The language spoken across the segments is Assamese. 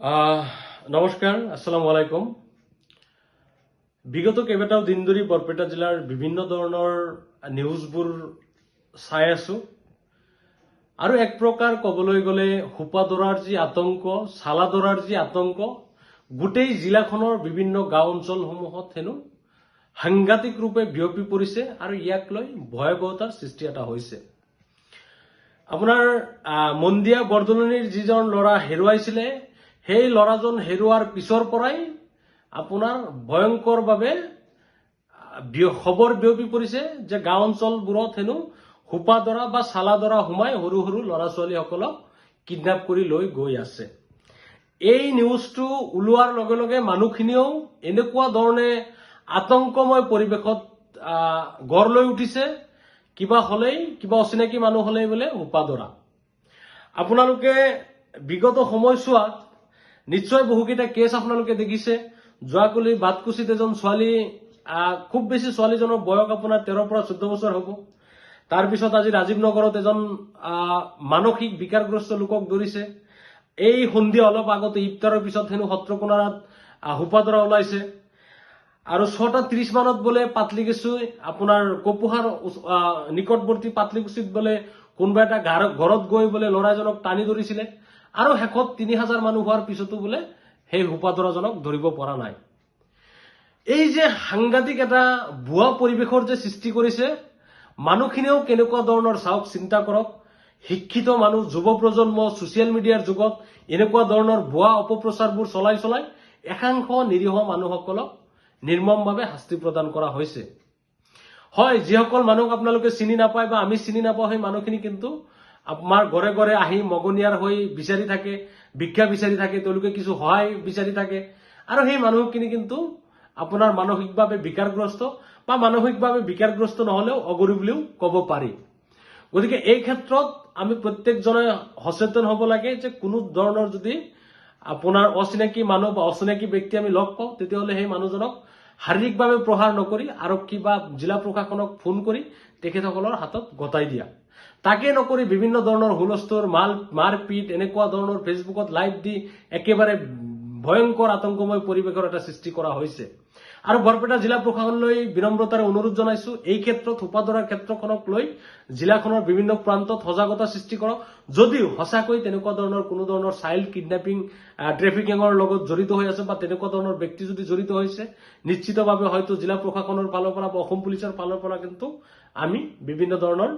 নমস্কাৰ, আসসালামু আলাইকুম। বিগত কেইবাটাও দিন ধৰি বৰপেটা জিলাৰ বিভিন্ন ধৰণৰ নিউজবোৰ চাই আছো আৰু এক প্ৰকাৰ ক'বলৈ গ'লে হুপাদৰাৰ যি আতংক, চালাদৰাৰ যি আতংক, গোটেই জিলাখনৰ বিভিন্ন গাঁও অঞ্চলসমূহত হেনো সাংঘাতিক ৰূপে বিয়পি পৰিছে আৰু ইয়াক লৈ ভয়াৱহতাৰ সৃষ্টি এটা হৈছে। আপোনাৰ মন্দিয়া বৰদলনিৰ যিজন ল'ৰা হেৰুৱাইছিলে, সেই ল'ৰাজন হেৰুৱাৰ পিছৰ পৰাই আপোনাৰ ভয়ংকৰভাৱে খবৰ বিয়পি পৰিছে যে গাঁও অঞ্চলবোৰত হেনো হুপাদৰা বা চালাদৰা সোমাই সৰু সৰু ল'ৰা ছোৱালীসকলক কিডনেপ কৰি লৈ গৈ আছে। এই নিউজটো ওলোৱাৰ লগে লগে মানুহখিনিও এনেকুৱা ধৰণে আতংকময় পৰিৱেশত গঢ় লৈ উঠিছে, কিবা হলেই, কিবা অচিনাকি মানুহ হলেই বোলে হুপাদৰা। আপোনালোকে বিগত সময়ছোৱাত নিশ্চয় বহুকেইটা কেছ আপোনালোকে দেখিছে। যোৱাকালি বাটকুচিত এজন ছোৱালী, খুব বেছি ছোৱালীজনৰ বয়স আপোনাৰ 13 পৰা 14 বছৰ হ'ব। তাৰপিছত আজি ৰাজীৱ নগৰত এজন মানসিক বিকাৰগ্ৰস্ত লোকক ধৰিছে। এই সন্ধিয়া অলপ আগতে ইফতাৰৰ পিছত হেনো সত্ৰকোনাৰাত হুপাদৰা ওলাইছে। আৰু 6:30 মানত বোলে পাতলিকুচি, আপোনাৰ কপুহাৰ নিকটৱৰ্তী পাতলিকুচিত বোলে কোনোবা এটা ঘৰত গৈ বোলে ল'ৰা এজনক টানি ধৰিছিলে আৰু শেষত 3000 মানুহ হোৱাৰ পিছতো বোলে সেই হুপাদৰাজনক ধৰিব পৰা নাই। এই যে সাংঘাতিক এটা ভুৱা পৰিৱেশৰ যে সৃষ্টি কৰিছে, মানুহখিনিও কেনেকুৱা ধৰণৰ চাওক, চিন্তা কৰক। শিক্ষিত মানুহ, যুৱ প্ৰজন্ম ছচিয়েল মিডিয়াৰ যুগত এনেকুৱা ধৰণৰ ভুৱা অপপ্ৰচাৰবোৰ চলাই একাংশ নিৰীহ মানুহসকলক নিৰ্মমভাৱে শাস্তি প্ৰদান কৰা হৈছে। হয়, যিসকল মানুহক আপোনালোকে চিনি নাপায় বা আমি চিনি নাপাওঁ, সেই মানুহখিনি কিন্তু আমাৰ ঘৰে ঘৰে আহি মগনীয়াৰ হৈ বিচাৰি থাকে, ভিক্ষা বিচাৰি থাকে, তেওঁলোকে কিছু সহায় বিচাৰি থাকে আৰু সেই মানুহখিনি কিন্তু আপোনাৰ মানসিকভাৱে বিকাৰগ্ৰস্ত বা মানসিকভাৱে বিকাৰগ্ৰস্ত নহলেও অগৰী বুলিও ক'ব পাৰি। গতিকে এই ক্ষেত্ৰত আমি প্ৰত্যেকজনে সচেতন হ'ব লাগে যে কোনো ধৰণৰ যদি আপোনাৰ অচিনাকি মানুহ বা অচিনাকি ব্যক্তি আমি লগ পাওঁ, তেতিয়াহ'লে সেই মানুহজনক শাৰীৰিকভাৱে প্ৰহাৰ নকৰি আৰক্ষী বা জিলা প্ৰশাসনক ফোন কৰি তেখেতসকলৰ হাতত গতাই দিয়া। তাকে নকৰি বিভিন্ন ধৰণৰ হুলস্থুল, মাৰপিট, এনেকুৱা ধৰণৰ ফেচবুকত লাইভ দি একেবাৰে ভয়ংকৰ আতংকময় পৰিৱেশৰ এটা সৃষ্টি কৰা হৈছে। আৰু বৰপেটা জিলা প্ৰশাসনলৈ বিনম্ৰতাৰে অনুৰোধ জনাইছো, এই ক্ষেত্ৰত হুপাদৰাৰ ক্ষেত্ৰখনক লৈ জিলাখনৰ বিভিন্ন প্ৰান্তত সজাগতা সৃষ্টি কৰক। যদিও সঁচাকৈ তেনেকুৱা ধৰণৰ কোনো ধৰণৰ চাইল্ড কিডনেপিং, ট্ৰেফিকিঙৰ লগত জড়িত হৈ আছে বা তেনেকুৱা ধৰণৰ ব্যক্তি যদি জড়িত হৈছে, নিশ্চিতভাৱে হয়তো জিলা প্ৰশাসনৰ ফালৰ পৰা বা অসম পুলিচৰ ফালৰ পৰা কিন্তু আমি বিভিন্ন ধৰণৰ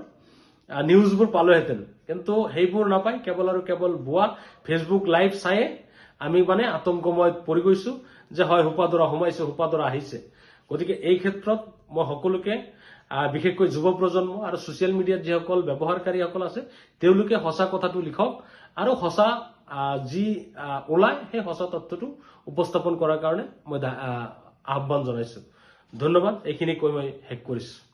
নিউজবোৰ পালোহেঁতেন। কিন্তু সেইবোৰ নাপাই কেৱল আৰু কেৱল ভুৱা ফেচবুক লাইভ চায়ে আমি আতংকময়ত পৰি গৈছো যে হয় হুপাদৰা সোমাইছে, হুপাদৰা আহিছে। গতিকে এই ক্ষেত্ৰত মই সকলোকে, বিশেষকৈ যুৱ প্ৰজন্ম আৰু ছচিয়েল মিডিয়াত যিসকল ব্যৱহাৰকাৰীসকল আছে, তেওঁলোকে সঁচা কথাটো লিখক আৰু সঁচা যি ওলাই সেই সঁচা তথ্যটো উপস্থাপন কৰাৰ কাৰণে মই আহ্বান জনাইছো। ধন্যবাদ। এইখিনি কৈ মই শেষ কৰিছো।